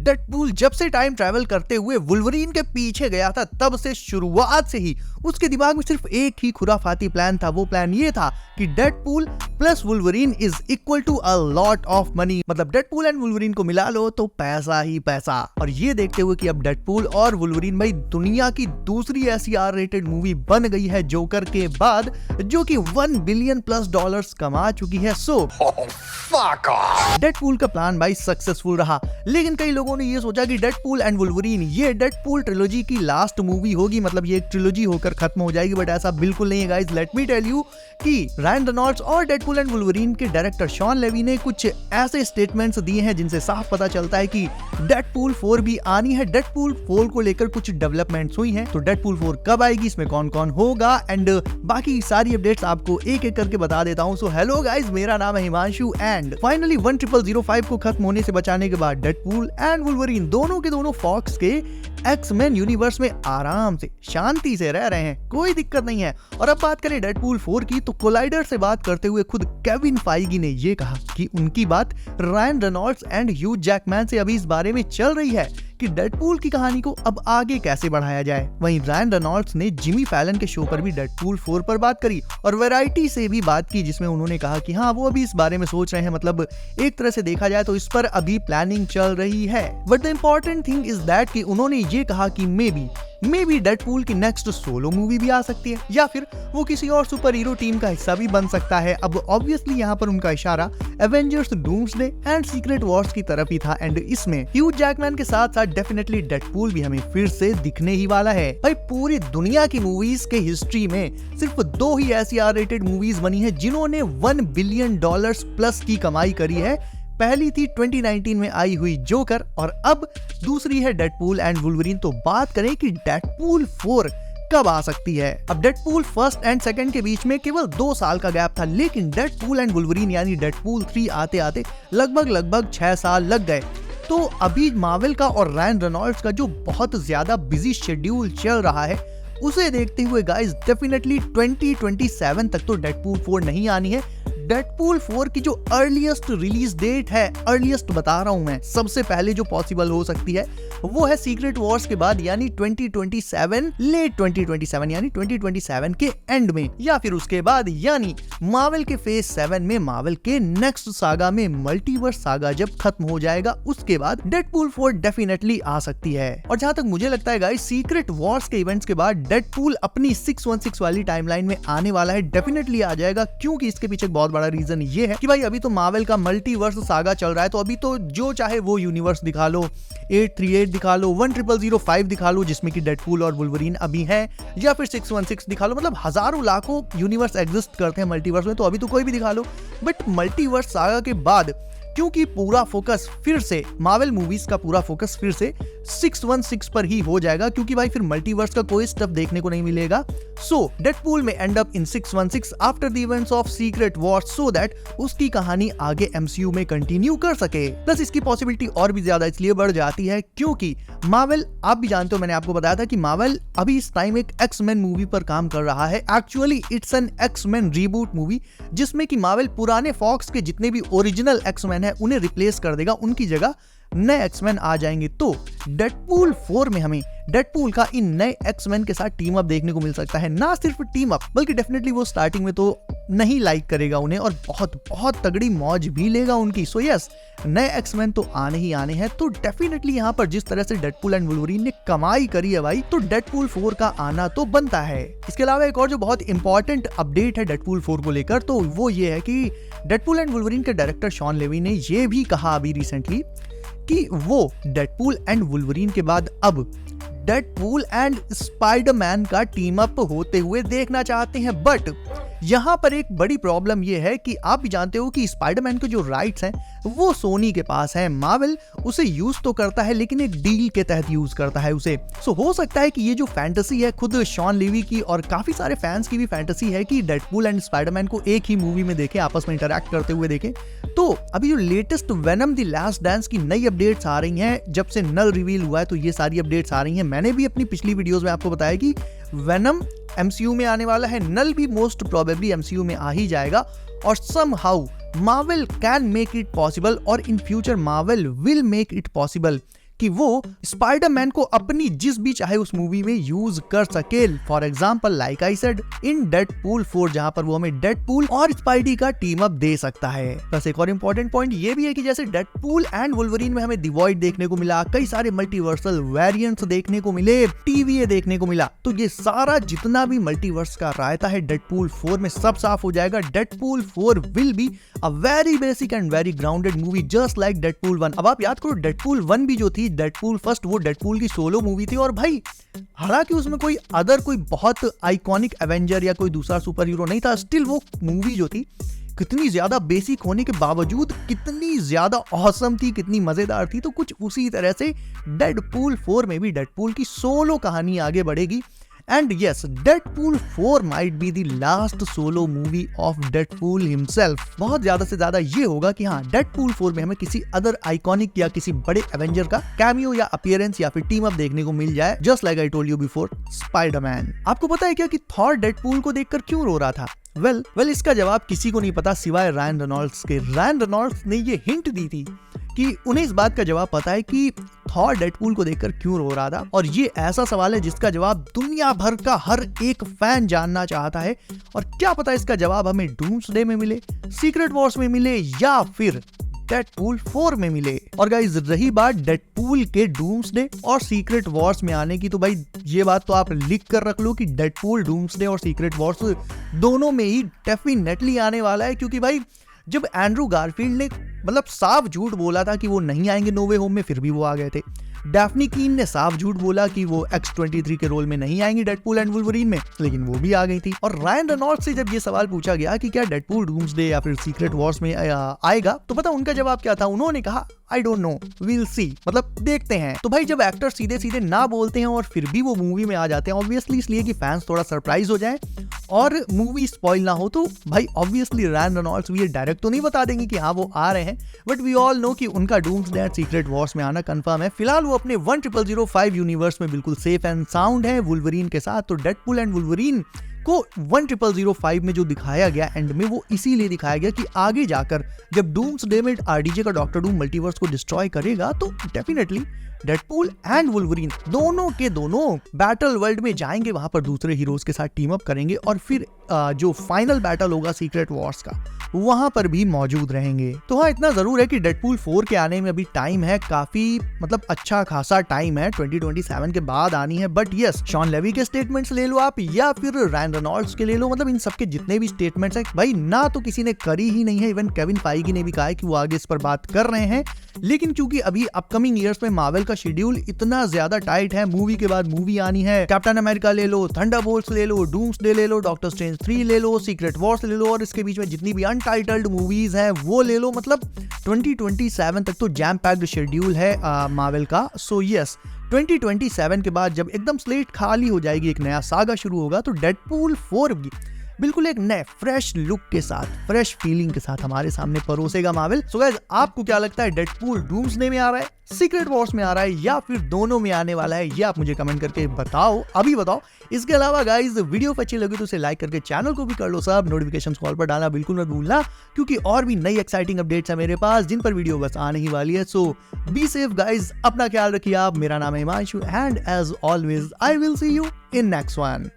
Deadpool जब से time travel करते हुए वुल्वरीन के पीछे गया था, तब से शुरुआत से ही उसके दिमाग में सिर्फ एक ही खुराफाती प्लान था। वो प्लान ये था कि Deadpool plus Wolverine is equal to a lot of money. मतलब डेडपूल एंड वुल्वरीन को मिला लो तो पैसा ही पैसा। और ये देखते हुए कि अब डेडपूल और वुल्वरीन भाई दुनिया की दूसरी ऐसी R-रेटेड मूवी बन गई है जोकर के बाद, जो कि $1 बिलियन प्लस कमा चुकी है। सो डेडपूल का प्लान भाई सक्सेसफुल रहा, लेकिन कई लोगों ने ये सोचा कि डेडपूल एंड वुल्वरीन ये डेडपूल ट्रिलॉजी की लास्ट मूवी होगी, मतलब ये एक ट्रिलॉजी होकर खत्म हो जाएगी। बट ऐसा बिल्कुल नहीं है guys. Let me tell you कि रायन रेनॉल्ड्स और डेडपूल एंड वुल्वरीन के डायरेक्टर शॉन लेवी ने कुछ ऐसे स्टेटमेंट्स दिए हैं जिनसे साफ पता चलता है कि डेडपूल 4 भी आनी है। डेडपूल 4 को लेकर कुछ डेवलपमेंट्स हुई हैं, तो डेडपूल 4 कब आएगी, इसमें कौन कौन होगा एंड बाकी सारी अपडेट्स आपको एक एक करके बता देता हूं। सो हेलो गाइस, मेरा नाम है हिमांशु एंड फाइनली 100005 को खत्म होने से बचाने के बाद डेडपूल एंड वुल्वरीन दोनों के दोनों फॉक्स के एक्स-मैन यूनिवर्स में आराम से शांति से रह रहे हैं, कोई दिक्कत नहीं है। और अब बात करें डेडपूल 4 की, तो कोलाइडर से बात करते हुए खुद केविन फाइगी ने ये कहा कि उनकी बात Ryan Reynolds and Hugh Jackman से अभी इस बारे में चल रही है कि डेडपूल की कहानी को अब आगे कैसे बढ़ाया जाए। वहीं रायन रेनॉल्ड्स ने जिमी फैलन के शो पर भी डेडपूल 4 पर बात करी और वैरायटी से भी बात की, जिसमें उन्होंने कहा कि हाँ वो अभी इस बारे में सोच रहे हैं। मतलब एक तरह से देखा जाए तो इस पर अभी प्लानिंग चल रही है। But the important thing is that कि उन्होंने ये कहा कि मे बी डेडपूल की नेक्स्ट सोलो मूवी भी आ सकती है, या फिर वो किसी और सुपर हीरो टीम का हिस्सा भी बन सकता है। अब ऑब्वियसली यहाँ पर उनका इशारा Avengers doomsday and secret Wars की तरफ ही था एंड इसमें ह्यू जैकमैन के साथ साथ डेफिनेटली डेडपूल भी हमें फिर से दिखने ही वाला है। भाई पूरी दुनिया की मूवीज के हिस्ट्री में सिर्फ 2 ही ऐसी R-रेटेड मूवीज बनी है जिन्होंने $1 बिलियन प्लस की कमाई करी है। पहली थी 2019 में आई हुई जोकर और अब दूसरी है डेडपूल एंड वुल्वरीन। तो बात करें कि डेडपूल 4 कब आ सकती है। अब डेडपूल फर्स्ट एंड सेकंड के बीच में केवल 2 साल का गैप था, लेकिन डेडपूल एंड वुल्वरीन यानी डेडपूल 3 आते आते लगभग 6 साल लग गए। तो अभी मार्वल का और रायन रेनॉल्ड्स का जो बहुत ज्यादा बिजी शेड्यूल चल रहा है, उसे देखते हुए गाइस डेफिनेटली 2027 तक तो डेडपूल 4 नहीं आनी है। डेडपूल 4 की जो अर्लीस्ट रिलीज डेट है, अर्लीस्ट बता रहा हूं मैं, सबसे पहले जो पॉसिबल हो सकती है वो है सीक्रेट वॉर्स के बाद यानी 2027, लेट 2027 यानी 2027 के एंड में, या फिर उसके बाद यानी मार्वल के फेज 7 में, मार्वल के नेक्स्ट सागा में, मल्टीवर्स सागा जब खत्म हो जाएगा उसके बाद डेडपूल 4 डेफिनेटली आ सकती है। और जहां तक मुझे लगता है गाइस, सीक्रेट वॉर्स के इवेंट्स के बाद डेडपूल अपनी 616 वाली टाइमलाइन में आने वाला है, डेफिनेटली आ जाएगा। क्योंकि इसके पीछे बहुत बड़ा रीजन ये है कि भाई अभी तो मार्वल का मल्टीवर्स सागा चल रहा है, तो अभी तो जो चाहे वो यूनिवर्स दिखा लो, 838 दिखा लो, 100005 दिखा लो जिसमें कि डेडपूल और वुल्वरीन अभी है, या फिर 616 दिखा लो। मतलब हजारों लाखों यूनिवर्स एग्जिस्ट करते हैं मल्टीवर्स में, तो अभी तो कोई भी दिखा लो। बट मल्टीवर्स सागा के बाद क्योंकि पूरा फोकस फिर से मार्वल मूवीज का पूरा फोकस फिर से 616 पर ही हो जाएगा, क्योंकि भाई फिर मल्टीवर्स का कोई स्टफ देखने को नहीं मिलेगा। सो डेडपूल में and up in 616 after the events of secret Wars, so that उसकी कहानी आगे MCU में कंटिन्यू कर सके। प्लस इसकी पॉसिबिलिटी और भी ज्यादा इसलिए बढ़ जाती है क्योंकि मार्वल, आप भी जानते हो, मैंने आपको बताया था कि मार्वल अभी इस टाइम एक एक्स-मैन मूवी पर काम कर रहा है। Actually it's an X Men reboot movie, जिसमें कि मार्वल पुराने फॉक्स के जितने भी ओरिजिनल एक्स-मैन है उन्हें रिप्लेस कर देगा, उनकी जगह नए एक्स-मैन आ जाएंगे। तो डेडपूल 4 में हमें डेडपूल का इन नए एक्स-मैन के साथ टीम अप देखने को मिल सकता है। ना सिर्फ टीम अप, बल्कि डेफिनेटली वो स्टार्टिंग में तो नहीं लाइक करेगा उन्हें और बहुत तगड़ी मौज भी लेगा उनकी। सो यस, नए एक्स-मैन तो आने ही आने हैं। तो डेफिनेटली यहाँ पर जिस तरह से डेडपूल एंड वुल्वरीन ने कमाई करी है भाई, तो डेडपूल 4 का आना तो बनता है। इसके अलावा एक और जो बहुत इंपॉर्टेंट अपडेट है डेडपूल 4 को लेकर, तो वो ये है कि डेडपूल एंड वुल्वरीन के डायरेक्टर शॉन लेवी ने ये भी कहा अभी रिसेंटली कि वो डेडपूल एंड वुल्वरीन के बाद अब डेडपूल एंड स्पाइडरमैन का टीम अप होते हुए देखना चाहते हैं। बट यहाँ पर एक बड़ी प्रॉब्लम ये है कि आप भी जानते हो कि स्पाइडरमैन के जो राइट्स हैं वो सोनी के पास है। मार्वल उसे यूज तो करता है लेकिन एक डील के तहत यूज करता है उसे। सो हो सकता है कि ये जो फैंटेसी है खुद शॉन लेवी की और काफी सारे फैंस की भी फैंटेसी है कि डेडपूल एंड स्पाइडरमैन को एक ही मूवी में देखें, आपस में इंटरैक्ट करते हुए देखें। तो अभी जो latest venom the last dance की नई अपडेट्स आ रही हैं, जब से नल रिवील हुआ है तो ये सारी अपडेट्स आ रही हैं। मैंने भी अपनी पिछली वीडियोस में आपको बताया कि वेनम MCU में आने वाला है, नल भी मोस्ट प्रोबेबली MCU में आ ही जाएगा और somehow Marvel can make it possible और in future Marvel will make it possible कि वो स्पाइडरमैन को अपनी जिस भी चाहे उस मूवी में यूज कर सके। For example like I said in Deadpool 4, जहां पर वो हमें डेडपूल और स्पाइडी का टीम अप दे सकता है। बस एक और इंपॉर्टेंट पॉइंट ये भी है कि जैसे डेडपूल एंड वुल्वरीन में हमें द वॉइड देखने को मिला, कई सारे मल्टीवर्सल वेरिएंट्स देखने को मिले, टीवीए देखने को मिला, तो ये सारा जितना भी मल्टीवर्स का रायता है डेडपूल 4 में सब साफ हो जाएगा। Deadpool 4 will be a very basic and very grounded movie just like Deadpool 1। अब आप याद करो डेडपूल 1 भी जो थी, डेडपूल फर्स्ट, वो डेडपूल की सोलो मूवी थी, और भाई हालांकि उसमें कोई बहुत आइकॉनिक एवेंजर या कोई दूसरा सुपर हीरो नहीं था, स्टिल वो मूवी जो थी कितनी ज्यादा बेसिक होने के बावजूद कितनी ज्यादा ऑसम थी, कितनी मजेदार थी। तो कुछ उसी तरह से डेडपूल 4 में भी डेडपूल की सोलो कहानी आगे बढ़ेगी। And yes, Deadpool 4 might be the last solo movie of Deadpool himself. बहुत ज्यादा से ज्यादा ये होगा कि हाँ, डेडपूल 4 में हमें किसी अदर आइकॉनिक या किसी बड़े एवेंजर का कैमियो या अपीयरेंस या फिर टीम अप देखने को मिल जाए, just like I told you before Spiderman. आपको पता है क्या कि थॉर डेडपूल को देखकर क्यों रो रहा था? वेल इसका जवाब किसी को नहीं पता सिवाय रायन रेनॉल्ड्स के। रायन रेनॉल्ड्स ने ये हिंट दी थी कि उन्हें इस बात का जवाब पता है कि थॉर डेडपूल को देखकर क्यों रो रहा था, और ये ऐसा सवाल है जिसका जवाब दुनिया भर का हर एक फैन जानना चाहता है। और क्या पता इसका जवाब हमें डूम्सडे में मिले, सीक्रेट वॉर्स में मिले, या फिर डेडपूल 4 में मिले। और गाइस, रही बात डेडपूल के डूम्सडे और सीक्रेट वॉर्स में आने की, तो भाई ये बात तो आप लिख कर रख लो कि डेडपूल, डूम्सडे और सीक्रेट वॉर्स दोनों में ही डेफिनेटली आने वाला है। क्योंकि भाई जब एंड्रू गारफील्ड ने साफ झूठ बोला था कि वो नहीं आएंगे नो वे होम में, फिर भी वो आ गए थे। डैफ्नी कीन ने साफ झूठ बोला कि वो X-23 के रोल में नहीं आएंगी डेडपूल एंड वुल्वरीन में, लेकिन वो भी आ गई थी। और रायन रेनॉल्ड्स से जब ये सवाल पूछा गया कि क्या डेडपूल डूम्सडे या फिर सीक्रेट वॉर्स में आएगा, तो पता उनका जवाब क्या था? उन्होंने कहा आई डोंट नो, वील सी, मतलब देखते हैं। तो भाई जब एक्टर सीधे सीधे ना बोलते हैं और फिर भी वो मूवी में आ जाते हैं, ऑब्वियसली इसलिए कि फैंस थोड़ा सरप्राइज हो जाए और मूवी स्पॉइल ना हो, तो भाई ऑब्वियसली रायन रेनॉल्ड्स भी ये डायरेक्ट तो नहीं बता देंगे कि हाँ वो आ रहे हैं, बट वी ऑल नो कि उनका डूम्सडे एंड सीक्रेट वॉर्स में आना कंफर्म है। फिलहाल वो अपने 1005 यूनिवर्स में बिल्कुल सेफ एंड साउंड है वुल्वरीन के साथ। तो डेडपूल एंड वुल्वरीन को 1005 में जो दिखाया गया एंड में, वो इसीलिए दिखाया गया कि आगे जाकर जब डूम्सडे में आरडीजे का डॉक्टर डूम मल्टीवर्स को डिस्ट्रॉय करेगा, तो डेफिनेटली डेडपूल एंड वुल्वरीन दोनों के दोनों बैटल वर्ल्ड में जाएंगे, वहां पर दूसरे हीरोज के साथ टीम अप करेंगे और फिर जो फाइनल बैटल होगा सीक्रेट वॉर्स का, वहां पर भी मौजूद रहेंगे। तो हाँ, इतना जरूर है कि डेडपूल 4 के आने में अभी टाइम है, काफी मतलब अच्छा खासा टाइम है, 2027 के बाद आनी है। बट यस, शॉन लेवी के स्टेटमेंट्स ले लो आप या फिर रायन रेनॉल्ड्स के ले लो, मतलब इन सबके जितने भी स्टेटमेंट्स हैं भाई, ना तो किसी ने करी ही नहीं है। इवन केविन फाइगी ने भी कहा है कि वो आगे इस पर बात कर रहे हैं, लेकिन क्योंकि अभी अपकमिंग ईयर्स में मार्वल का शेड्यूल इतना ज्यादा टाइट है, मूवी के बाद मूवी आनी है, कैप्टन अमेरिका ले लो, थंडरबोल्ट्स ले लो, डूम्सडे ले लो, डॉक्टर स्ट्रेंज 3 ले लो, सीक्रेट वॉर्स ले लो, और इसके बीच में जितनी भी अनटाइटल्ड मूवीज हैं वो ले लो। मतलब 2027 तक तो जैम पैक्ड शेड्यूल है मार्वल का। सो यस, 2027 के बाद जब एकदम स्लेट खाली हो जाएगी, एक नया सागा शुरू होगा, तो डेडपूल 4 भी बिल्कुल एक नए फ्रेश लुक के साथ, फ्रेश फीलिंग के साथ हमारे सामने परोसेगा मार्वल। सो गाइस, आपको क्या लगता है, डेडपूल डूम्सडे में आ रहा है, सीक्रेट वॉर्स में आ रहा है, या फिर दोनों में आने वाला है? ये आप मुझे कमेंट करके बताओ, अभी बताओ। इसके अलावा गाइस, वीडियो अच्छी लगी तो उसे लाइक करके चैनल को भी कर लो सब, नोटिफिकेशन कॉल पर डालना बिल्कुल मत भूलना, क्योंकि और भी नई एक्साइटिंग अपडेट्स है मेरे पास, जिन पर वीडियो बस आने ही वाली है। सो बी सेफ गाइस, अपना ख्याल रखिए आप। मेरा नाम है Himanshu and as always I will see you in next one.